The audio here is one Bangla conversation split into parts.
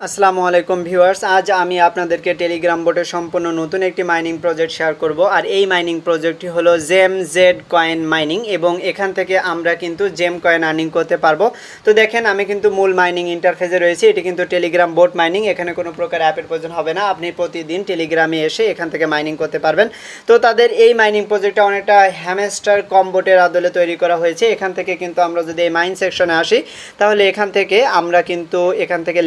আসসালামু আলাইকুম ভিউয়ার্স, আজ আমি আপনাদেরকে টেলিগ্রাম বোটে সম্পূর্ণ নতুন একটি মাইনিং প্রজেক্ট শেয়ার করব। আর এই মাইনিং প্রজেক্টটি হলো জেম জেড কয়েন মাইনিং এবং এখান থেকে আমরা কিন্তু জেম কয়েন আর্নিং করতে পারবো। তো দেখেন, আমি কিন্তু মূল মাইনিং ইন্টারফেসে রয়েছি। এটি কিন্তু টেলিগ্রাম বোট মাইনিং, এখানে কোনো প্রকার অ্যাপের প্রয়োজন হবে না। আপনি প্রতিদিন টেলিগ্রামে এসে এখান থেকে মাইনিং করতে পারবেন। তো তাদের এই মাইনিং প্রজেক্টটা অনেকটা হ্যামস্টার কম্বোটের আদলে তৈরি করা হয়েছে। এখান থেকে কিন্তু আমরা যদি এই মাইন সেকশনে আসি, তাহলে এখান থেকে আমরা কিন্তু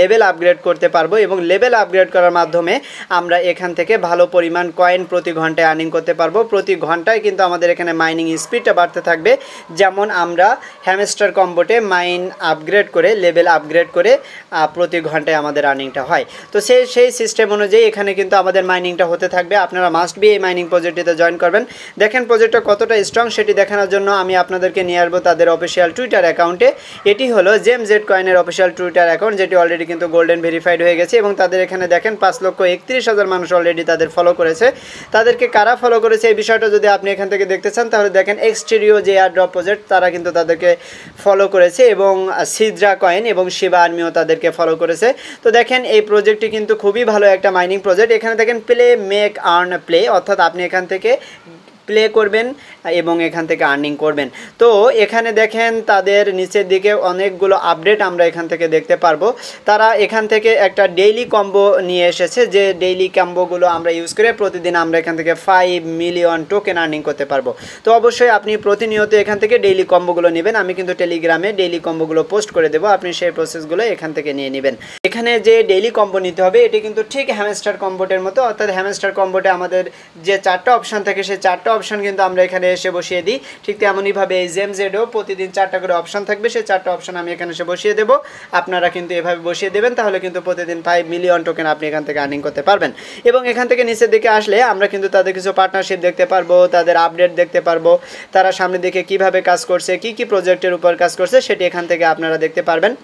লেভেল আপগ্রেড করতে পারবো এবং লেভেল আপগ্রেড করার মাধ্যমে আমরা এখান থেকে ভালো পরিমাণ কয়েন প্রতি ঘন্টায় আর্নিং করতে পারবো। প্রতি ঘন্টায় কিন্তু আমাদের এখানে মাইনিং স্পিডটা বাড়তে থাকবে। যেমন আমরা হ্যামস্টার কম্বোটে মাইন আপগ্রেড করে লেভেল আপগ্রেড করে প্রতি ঘন্টায় আমাদের আর্নিংটা হয়। তো সেই সিস্টেম অনুযায়ী এখানে কিন্তু আমাদের মাইনিংটা হতে থাকবে। আপনারা মাস্ট বি এই মাইনিং প্রজেক্টটিতে জয়েন করবেন। দেখেন প্রজেক্টটা কতটা স্ট্রং সেটি দেখানোর জন্য আমি আপনাদেরকে নিয়ে আসবো তাদের অফিসিয়াল টুইটার অ্যাকাউন্টে। এটি হলো জেম জেড কয়েনের অফিসিয়াল টুইটার অ্যাকাউন্ট, যেটি অলরেডি কিন্তু গোল্ডেন ভেরিফাইড হয়ে গেছে এবং তাদের এখানে দেখেন 5,31,000 মানুষ অলরেডি তাদের ফলো করেছে। তাদেরকে কারা ফলো করেছে এই বিষয়টা যদি আপনি এখান থেকে দেখতে চান, তাহলে দেখেন এক্সটেরিও যে এয়ারড্রপ প্রজেক্ট, তারা কিন্তু তাদেরকে ফলো করেছে এবং সিদ্রা কয়েন এবং শিবা আর্মিও তাদেরকে ফলো করেছে। তো দেখেন এই প্রজেক্টটি কিন্তু খুবই ভালো একটা মাইনিং প্রজেক্ট। এখানে দেখেন প্লে মেক আর্ন প্লে, অর্থাৎ আপনি এখান থেকে প্লে করবেন এবং এখান থেকে আর্নিং করবেন। তো এখানে দেখেন তাদের নিচের দিকে অনেকগুলো আপডেট আমরা এখান থেকে দেখতে পারবো। তারা এখান থেকে একটা ডেইলি কম্বো নিয়ে এসেছে, যে ডেইলি কম্বোগুলো আমরা ইউজ করে প্রতিদিন আমরা এখান থেকে 5 মিলিয়ন টোকেন আর্নিং করতে পারবো। তো অবশ্যই আপনি প্রতিনিয়ত এখান থেকে ডেইলি কম্বোগুলো নেবেন। আমি কিন্তু টেলিগ্রামে ডেইলি কম্বোগুলো পোস্ট করে দেবো, আপনি সেই প্রসেসগুলো এখান থেকে নিয়ে নেবেন। এখানে যে ডেইলি কম্বো নিতে হবে এটি কিন্তু ঠিক হ্যামস্টার কম্বোটের মতো, অর্থাৎ হ্যামস্টার কম্বোটে আমাদের যে 4টা অপশান থাকে সেই 4টা অপশান কিন্তু আমরা এখানে এসে বসিয়ে দিই। ঠিক তেমনইভাবে এই জেম জেডও প্রতিদিন 4টা করে অপশান থাকবে, সেই 4টা অপশান আমি এখানে এসে বসিয়ে দেবো। আপনারা কিন্তু এভাবে বসিয়ে দেবেন, তাহলে কিন্তু প্রতিদিন 5 মিলিয়ন টোকেন আপনি এখান থেকে আর্নিং করতে পারবেন। এবং এখান থেকে নিচের দিকে আসলে আমরা কিন্তু তাদের কিছু পার্টনারশিপ দেখতে পারবো, তাদের আপডেট দেখতে পারবো, তারা সামনের দিকে কিভাবে কাজ করছে, কি প্রজেক্টের উপর কাজ করছে সেটি এখান থেকে আপনারা দেখতে পারবেন।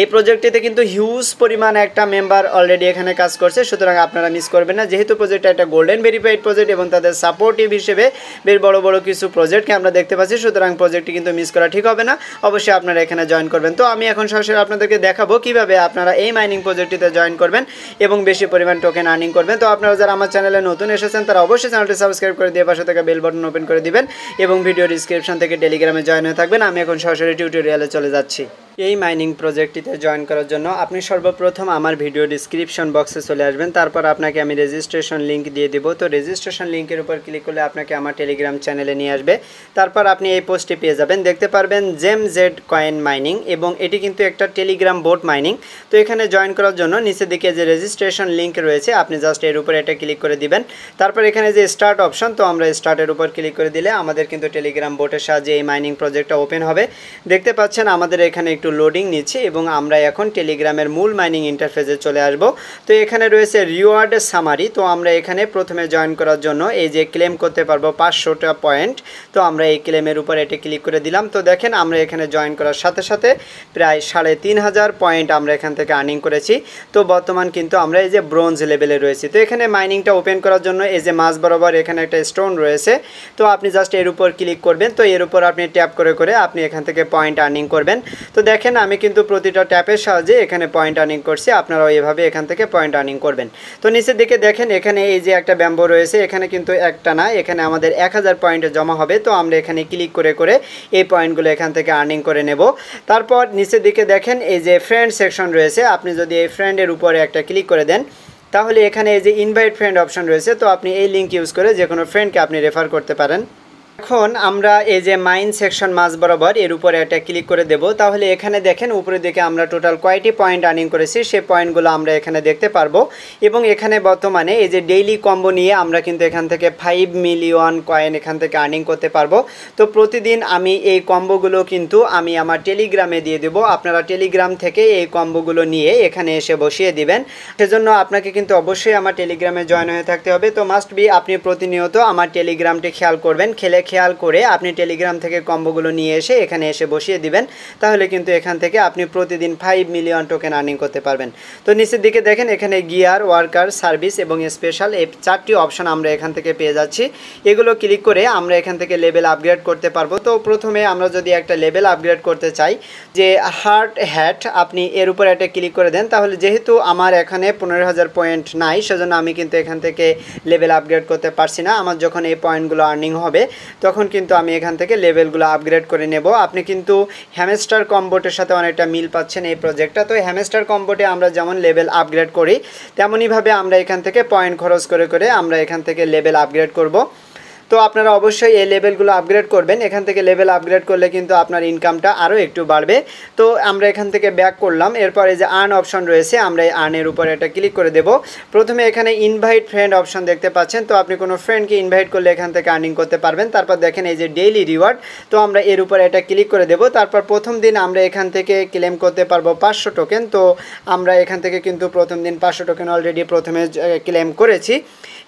এই প্রজেক্টটিতে কিন্তু হিউজ পরিমাণ একটা মেম্বার অলরেডি এখানে কাজ করছে, সুতরাং আপনারা মিস করবেন না। যেহেতু প্রজেক্টটা একটা গোল্ডেন ভেরিফাইড প্রজেক্ট এবং তাদের সাপোর্টিভ হিসেবে বেশ বড় বড় কিছু প্রজেক্টকে আমরা দেখতে পাচ্ছি, সুতরাং প্রজেক্টটি কিন্তু মিস করা ঠিক হবে না। অবশ্যই আপনারা এখানে জয়েন করবেন। তো আমি এখন সরাসরি আপনাদেরকে দেখাবো কিভাবে আপনারা এই মাইনিং প্রজেক্টটিতে জয়েন করবেন এবং বেশি পরিমাণ টোকেন আর্নিং করবেন। তো আপনারা যারা আমার চ্যানেলে নতুন এসেছেন তারা অবশ্যই চ্যানেলটি সাবস্ক্রাইব করে দিয়ে পাশে থাকা বেল বাটন ওপেন করে দিবেন এবং ভিডিও ডিসক্রিপশন থেকে টেলিগ্রামে জয়েন হয়ে থাকবেন। আমি এখন সরাসরি টিউটোরিয়ালে চলে যাচ্ছি। এই মাইনিং প্রজেক্টটিতে জয়েন করার জন্য আপনি সর্বপ্রথম আমার ভিডিও ডিসক্রিপশন বক্সে চলে আসবেন। তারপর আপনাকে আমি রেজিস্ট্রেশন লিঙ্ক দিয়ে দেবো। তো রেজিস্ট্রেশন লিঙ্কের উপর ক্লিক করলে আপনাকে আমার টেলিগ্রাম চ্যানেলে নিয়ে আসবে। তারপর আপনি এই পোস্টটি পেয়ে যাবেন, দেখতে পারবেন জেম জেড কয়েন মাইনিং এবং এটি কিন্তু একটা টেলিগ্রাম বোট মাইনিং। তো এখানে জয়েন করার জন্য নিচের দিকে যে রেজিস্ট্রেশন লিঙ্ক রয়েছে আপনি জাস্ট এর উপরে এটা ক্লিক করে দিবেন। তারপর এখানে যে স্টার্ট অপশন, তো আমরা স্টার্টের উপর ক্লিক করে দিলে আমাদের কিন্তু টেলিগ্রাম বোটের সাহায্যে এই মাইনিং প্রজেক্টটা ওপেন হবে। দেখতে পাচ্ছেন আমাদের এখানে একটু লোডিং নিচ্ছে এবং আমরা এখন টেলিগ্রামের মূল মাইনিং ইন্টারফেসে চলে আসব। তো এখানে রয়েছে রিওয়ার্ড সামারি। তো আমরা এখানে প্রথমে জয়েন করার জন্য এই যে ক্লেম করতে পারবো 500টা পয়েন্ট, তো আমরা এই ক্লেমের উপর এটা ক্লিক করে দিলাম। তো দেখেন আমরা এখানে জয়েন করার সাথে সাথে প্রায় 3,500 পয়েন্ট আমরা এখান থেকে আর্নিং করেছি। তো বর্তমান কিন্তু আমরা এই যে ব্রোঞ্জ লেভেলে রয়েছি। তো এখানে মাইনিংটা ওপেন করার জন্য এই যে মাঝ বরাবর এখানে একটা স্টোন রয়েছে, তো আপনি জাস্ট এর উপর ক্লিক করবেন। তো এর উপর আপনি ট্যাপ করে করে আপনি এখান থেকে পয়েন্ট আর্নিং করবেন। তো দেখেন আমি কিন্তু প্রতিটা ট্যাপের সাহায্যে এখানে পয়েন্ট আর্নিং করছি, আপনারাও এভাবে এখান থেকে পয়েন্ট আর্নিং করবেন। তো নিচের দিকে দেখেন এখানে এই যে একটা ব্যাম্বো রয়েছে, এখানে কিন্তু একটা না, এখানে আমাদের 1000 পয়েন্টে জমা হবে। তো আমরা এখানে ক্লিক করে করে এই পয়েন্টগুলো এখান থেকে আর্নিং করে নেব। তারপর নিচের দিকে দেখেন এই যে ফ্রেন্ড সেকশন রয়েছে, আপনি যদি এই ফ্রেন্ডের উপরে একটা ক্লিক করে দেন তাহলে এখানে এই যে ইনভাইট ফ্রেন্ড অপশন রয়েছে, তো আপনি এই লিঙ্ক ইউজ করে যে কোনো ফ্রেন্ডকে আপনি রেফার করতে পারেন। এখন আমরা এই যে মাইন সেকশন মাঝ বরাবর এর উপরে একটা ক্লিক করে দেব। তাহলে এখানে দেখেন উপরের দিকে আমরা টোটাল কয়টি পয়েন্ট আর্নিং করেছি সেই পয়েন্টগুলো আমরা এখানে দেখতে পারবো। এবং এখানে বর্তমানে এই যে ডেইলি কম্বো নিয়ে আমরা কিন্তু এখান থেকে 5 মিলিয়ন কয়েন এখান থেকে আর্নিং করতে পারবো। তো প্রতিদিন আমি এই কম্বোগুলো কিন্তু আমি আমার টেলিগ্রামে দিয়ে দেবো, আপনারা টেলিগ্রাম থেকে এই কম্বোগুলো নিয়ে এখানে এসে বসিয়ে দিবেন। সেজন্য আপনাকে কিন্তু অবশ্যই আমার টেলিগ্রামে জয়েন হয়ে থাকতে হবে। তো মাস্ট বি আপনি প্রতিনিয়ত আমার টেলিগ্রামটি খেয়াল করবেন, খেলে খেয়াল করে আপনি টেলিগ্রাম থেকে কম্বোগুলো নিয়ে এসে এখানে এসে বসিয়ে দিবেন, তাহলে কিন্তু এখান থেকে আপনি প্রতিদিন 5 মিলিয়ন টোকেন আর্নিং করতে পারবেন। তো নিচের দিকে দেখেন এখানে গিয়ার, ওয়ার্কার, সার্ভিস এবং স্পেশাল, এই 4টি অপশন আমরা এখান থেকে পেয়ে যাচ্ছি। এগুলো ক্লিক করে আমরা এখান থেকে লেভেল আপগ্রেড করতে পারবো। তো প্রথমে আমরা যদি একটা লেভেল আপগ্রেড করতে চাই, যে হার্ট হ্যাট, আপনি এর উপর একটা ক্লিক করে দেন, তাহলে যেহেতু আমার এখানে 15,000 পয়েন্ট নাই, সেজন্য আমি কিন্তু এখান থেকে লেভেল আপগ্রেড করতে পারছি না। আমার যখন এই পয়েন্টগুলো আর্নিং হবে তখন কিন্তু আমি এখান থেকে লেভেলগুলো আপগ্রেড করে নেব। আপনি কিন্তু হ্যামস্টার কম্বোটের সাথে অনেকটা মিল পাচ্ছেন এই প্রজেক্টটা। তো হ্যামস্টার কম্বোটে আমরা যেমন লেভেল আপগ্রেড করি, তেমনইভাবে আমরা এখান থেকে পয়েন্ট খরচ করে করে আমরা এখান থেকে লেভেল আপগ্রেড করব। তো আপনারা অবশ্যই এই লেভেলগুলো আপগ্রেড করবেন। এখান থেকে লেভেল আপগ্রেড করলে কিন্তু আপনার ইনকামটা আরও একটু বাড়বে। তো আমরা এখান থেকে ব্যাক করলাম, এরপর এই যে আর্ন অপশন রয়েছে, আমরা এই আর্নের উপরে একটা ক্লিক করে দেব। প্রথমে এখানে ইনভাইট ফ্রেন্ড অপশন দেখতে পাচ্ছেন, তো আপনি কোনো ফ্রেন্ডকে ইনভাইট করলে এখান থেকে আর্নিং করতে পারবেন। তারপর দেখেন এই যে ডেইলি রিওয়ার্ড, তো আমরা এর উপরে একটা ক্লিক করে দেব। তারপর প্রথম দিন আমরা এখান থেকে ক্লেম করতে পারবো 500 টোকেন। তো আমরা এখান থেকে কিন্তু প্রথম দিন 500 টোকেন অলরেডি প্রথমে ক্লেম করেছি।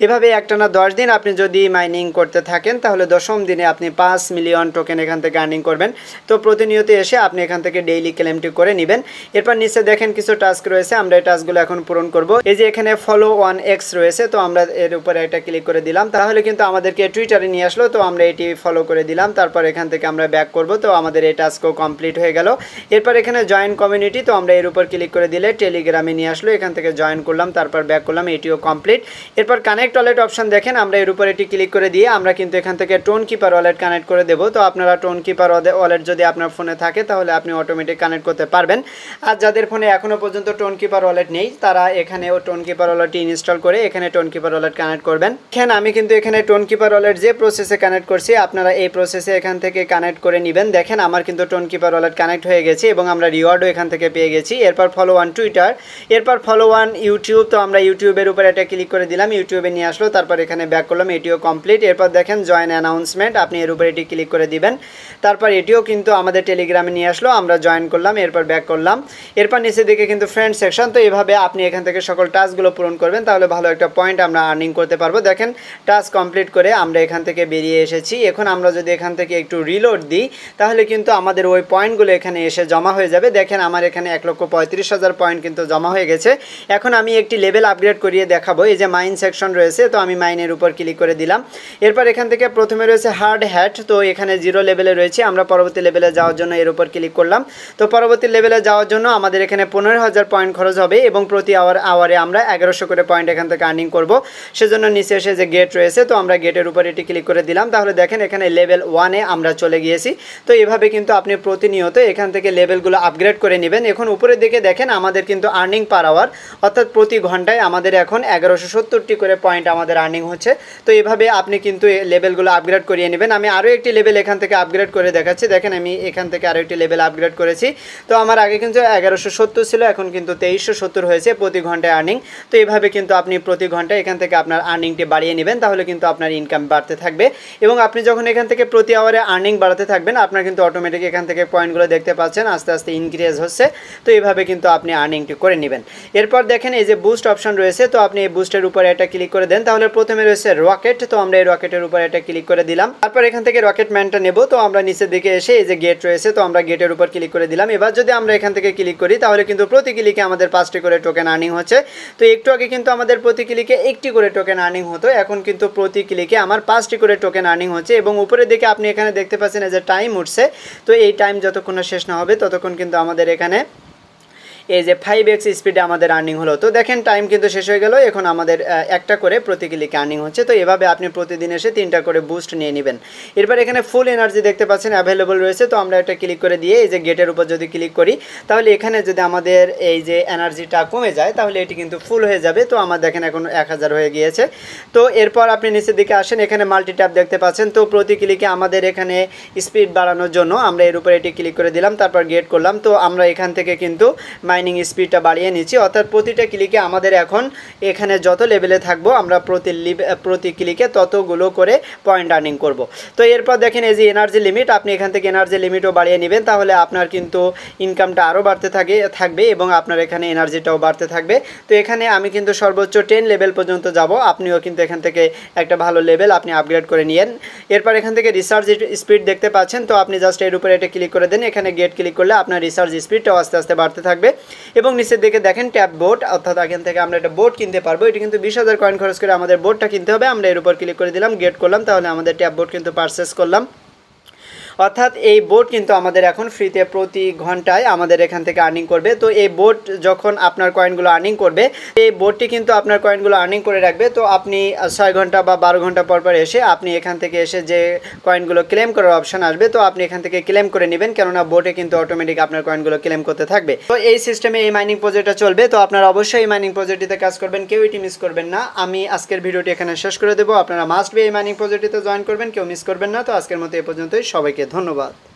এভাবে একটানা 10 দিন আপনি যদি মাইনিং করতে থাকেন, তাহলে 10ম দিনে আপনি 5 মিলিয়ন টোকেন এখান থেকে আর্নিং করবেন। তো প্রতিনিয়ত এসে আপনি এখান থেকে ডেইলি ক্লেমটি করে নেবেন। এরপর নিচে দেখেন কিছু টাস্ক রয়েছে, আমরা এই টাস্কগুলো এখন পূরণ করব। এই যে এখানে ফলো 1x রয়েছে, তো আমরা এর উপরে একটা ক্লিক করে দিলাম, তাহলে কিন্তু আমাদেরকে টুইটারে নিয়ে আসলো। তো আমরা এটি ফলো করে দিলাম, তারপর এখান থেকে আমরা ব্যাক করব। তো আমাদের এই টাস্কও কমপ্লিট হয়ে গেল। এরপর এখানে জয়েন কমিউনিটি, তো আমরা এর উপর ক্লিক করে দিলে টেলিগ্রামে নিয়ে আসলো, এখান থেকে জয়েন করলাম, তারপর ব্যাক করলাম, এটিও কমপ্লিট। এরপর কানেক্ট ওয়ালেট অপশন দেখেন, আমরা এর উপর এটি ক্লিক করে দিয়ে আমরা কিন্তু এখান থেকে টোন কিপার ওয়ালেট কানেক্ট করে দেব। তো আপনারা টোন কিপার ওয়ালেট যদি আপনার ফোনে থাকে তাহলে আপনি অটোমেটিক কানেক্ট করতে পারবেন। আর যাদের ফোনে এখনও পর্যন্ত টোন কিপার ওয়ালেট নেই, তারা এখানেও টোন কিপার ওয়ালেটটি ইনস্টল করে এখানে টোন কিপার ওয়ালেট কানেক্ট করবেন। এখানে আমি কিন্তু এখানে টোন কিপার ওয়ালেট যে প্রসেসে কানেক্ট করছি, আপনারা এই প্রসেসে এখান থেকে কানেক্ট করে নেবেন। দেখেন আমার কিন্তু টোন কিপার ওয়ালেট কানেক্ট হয়ে গেছে এবং আমরা রিওয়ার্ডও এখান থেকে পেয়ে গেছি। এরপর ফলো 1 টুইটার, এরপর ফলো 1 ইউটিউব, তো আমরা ইউটিউবের উপর একটা ক্লিক করে দিলাম, ইউটিউবে নিয়ে আসলো, তারপর এখানে ব্যাক করলাম, এটিও কমপ্লিট। এরপর দেখেন জয়েন অ্যানাউন্সমেন্ট, আপনি এর উপর এটি ক্লিক করে দিবেন, তারপর এটিও কিন্তু আমাদের টেলিগ্রামে নিয়ে আসলো, আমরা জয়েন করলাম, এরপর ব্যাক করলাম। এরপর নিচের দিকে কিন্তু ফ্রেন্ড সেকশন, তো এভাবে আপনি এখান থেকে সকল টাস্কগুলো পূরণ করবেন, তাহলে ভালো একটা পয়েন্ট আমরা আর্নিং করতে পারবো। দেখেন টাস্ক কমপ্লিট করে আমরা এখান থেকে বেরিয়ে এসেছি। এখন আমরা যদি এখান থেকে একটু রিলোড দিই, তাহলে কিন্তু আমাদের ওই পয়েন্টগুলো এখানে এসে জমা হয়ে যাবে। দেখেন আমার এখানে 1,35,000 পয়েন্ট কিন্তু জমা হয়ে গেছে। এখন আমি একটি লেভেল আপগ্রেড করিয়ে দেখাবো। এই যে মাইন সেকশন রয়েছে, তো আমি মাইনের উপর ক্লিক করে দিলাম। এরপর এখান থেকে প্রথমে রয়েছে হার্ড হ্যাট, তো এখানে 0 লেভেলে রয়েছে, আমরা পরবর্তী লেভেলে যাওয়ার জন্য এর উপর ক্লিক করলাম। তো পরবর্তী লেভেলে যাওয়ার জন্য আমাদের এখানে 15,000 পয়েন্ট খরচ হবে এবং প্রতি আওয়ারে আমরা 1100 করে পয়েন্ট এখান থেকে আর্নিং করব। সেজন্য নিচে এসে যে গেট রয়েছে, তো আমরা গেটের উপর এটি ক্লিক করে দিলাম, তাহলে দেখেন এখানে লেভেল 1-এ আমরা চলে গিয়েছি। তো এভাবে কিন্তু আপনি প্রতিনিয়ত এখান থেকে লেভেলগুলো আপগ্রেড করে নেবেন। এখন উপরের দিকে দেখেন আমাদের কিন্তু আর্নিং পার আওয়ার, অর্থাৎ প্রতি ঘন্টায় আমাদের এখন 1170টি করে পয়েন্ট আমাদের আর্নিং হচ্ছে। তো এভাবে আপনি কিন্তু লেভেলগুলো আপগ্রেড করিয়ে নেবেন। আমি আরও একটি লেভেল এখান থেকে আপগ্রেড করে দেখাচ্ছি। দেখেন আমি এখান থেকে আরও একটি লেভেল আপগ্রেড করেছি। তো আমার আগে কিন্তু 1170 ছিল, এখন কিন্তু 2370 হয়েছে প্রতি ঘন্টায় আর্নিং। তো এইভাবে কিন্তু আপনি প্রতি ঘন্টায় এখান থেকে আপনার আর্নিংটি বাড়িয়ে নেবেন, তাহলে কিন্তু আপনার ইনকাম বাড়তে থাকবে। এবং আপনি যখন এখান থেকে প্রতি আওয়ারে আর্নিং বাড়াতে থাকবেন, আপনার কিন্তু অটোমেটিক এখান থেকে পয়েন্টগুলো দেখতে পাচ্ছেন আস্তে আস্তে ইনক্রিজ হচ্ছে। তো এইভাবে কিন্তু আপনি আর্নিংটি করে নেবেন। এরপর দেখেন এই যে বুস্ট অপশন রয়েছে, তো আপনি এই বুস্টের উপরে একটা ক্লিক করে দেন, তাহলে প্রথমে রয়েছে রকেট, তো আমরা এই রকেটের উপরে একটা ক্লিক করে দিলাম। তারপর এখান থেকে রকেট ম্যানটা নেব, তো আমরা নিচের দিকে এসে এই যে গেট রয়েছে, তো আমরা গেটের উপর ক্লিক করে দিলাম। এবার যদি আমরা এখান থেকে ক্লিক করি, তাহলে কিন্তু প্রতি ক্লিকে আমাদের 5টি করে টোকেন আর্নিং হচ্ছে। তো একটু আগে কিন্তু আমাদের প্রতি ক্লিকে 1টি করে টোকেন আর্নিং হতো, এখন কিন্তু প্রতি ক্লিকে আমার 5টি করে টোকেন আর্নিং হচ্ছে। এবং উপরের দিকে আপনি এখানে দেখতে পাচ্ছেন এই যে টাইম উঠছে, তো এই টাইম যতক্ষণ না শেষ না হবে ততক্ষণ কিন্তু আমাদের এখানে এই যে 5x স্পিডে আমাদের আর্নিং হলো। তো দেখেন টাইম কিন্তু শেষ হয়ে গেল, এখন আমাদের একটা করে প্রতি ক্লিকে আর্নিং হচ্ছে। তো এভাবে আপনি প্রতিদিন এসে 3টা করে বুস্ট নিয়ে নেবেন। এরপর এখানে ফুল এনার্জি দেখতে পাচ্ছেন অ্যাভেলেবল রয়েছে, তো আমরা একটা ক্লিক করে দিয়ে এই যে গেটের উপর যদি ক্লিক করি, তাহলে এখানে যদি আমাদের এই যে এনার্জিটা কমে যায়, তাহলে এটি কিন্তু ফুল হয়ে যাবে। তো আমার দেখেন এখন 1000 হয়ে গিয়েছে। তো এরপর আপনি নিচের দিকে আসেন, এখানে মাল্টি ট্যাপ দেখতে পাচ্ছেন, তো প্রতি ক্লিকে আমাদের এখানে স্পিড বাড়ানোর জন্য আমরা এর উপরে এটি ক্লিক করে দিলাম, তারপর গেট করলাম। তো আমরা এখান থেকে কিন্তু মাইনিং স্পিডটা বাড়িয়ে নিচ্ছি, অর্থাৎ প্রতিটা ক্লিকে আমাদের এখন এখানে যত লেভেলে থাকবো আমরা প্রতি ক্লিকে ততগুলো করে পয়েন্ট আর্নিং করব। তো এরপর দেখেন এই যে এনার্জি লিমিট, আপনি এখান থেকে এনার্জি লিমিটও বাড়িয়ে নেবেন, তাহলে আপনার কিন্তু ইনকামটা আরও বাড়তে থাকবে এবং আপনার এখানে এনার্জিটাও বাড়তে থাকবে। তো এখানে আমি কিন্তু সর্বোচ্চ 10 লেভেল পর্যন্ত যাব, আপনিও কিন্তু এখান থেকে একটা ভালো লেভেল আপনি আপগ্রেড করে নিয়েন। এরপর এখান থেকে রিসার্চ স্পিড দেখতে পাচ্ছেন, তো আপনি জাস্ট এর উপরে এটা ক্লিক করে দেন, এখানে গেট ক্লিক করলে আপনার রিসার্চ স্পিডটাও আস্তে আস্তে বাড়তে থাকবে। এবং নিচের দিকে দেখেন ট্যাপ বোট, অর্থাৎ এখান থেকে আমরা একটা বোট কিনতে পারবো। এটি কিন্তু 20,000 কয়েন খরচ করে আমাদের বোটটা কিনতে হবে। আমরা এর উপর ক্লিক করে দিলাম, গেট করলাম, তাহলে আমাদের ট্যাপ বোট কিন্তু পারচেস করলাম। অর্থাৎ এই বোট কিন্তু আমাদের এখন ফ্রিতে প্রতি ঘন্টায় আমাদের এখান থেকে আর্নিং করবে। তো এই বোট যখন আপনার কয়েনগুলো আর্নিং করবে, এই বোটটি কিন্তু আপনার কয়েনগুলো আর্নিং করে রাখবে। তো আপনি 6 ঘন্টা বা 12 ঘন্টা পর পর এসে আপনি এখান থেকে এসে যে কয়েনগুলো ক্লেম করার অপশন আসবে, তো আপনি এখান থেকে ক্লেম করে নেবেন, কেননা বোটে কিন্তু অটোমেটিক আপনার কয়েনগুলো ক্লেম করতে থাকবে। তো এই সিস্টেমে এই মাইনিং প্রজেক্টটা চলবে। তো আপনারা অবশ্যই এই মাইনিং প্রজেক্টটিতে কাজ করবেন, কেউ এটি মিস করবেন না। আমি আজকের ভিডিওটি এখানে শেষ করে দেবো, আপনারা মাস্ট বি এই মাইনিং প্রজেক্টটিতে জয়েন করবেন, কেউ মিস করবেন না। তো আজকের মতো এই পর্যন্তই, সবাইকে ধন্যবাদ।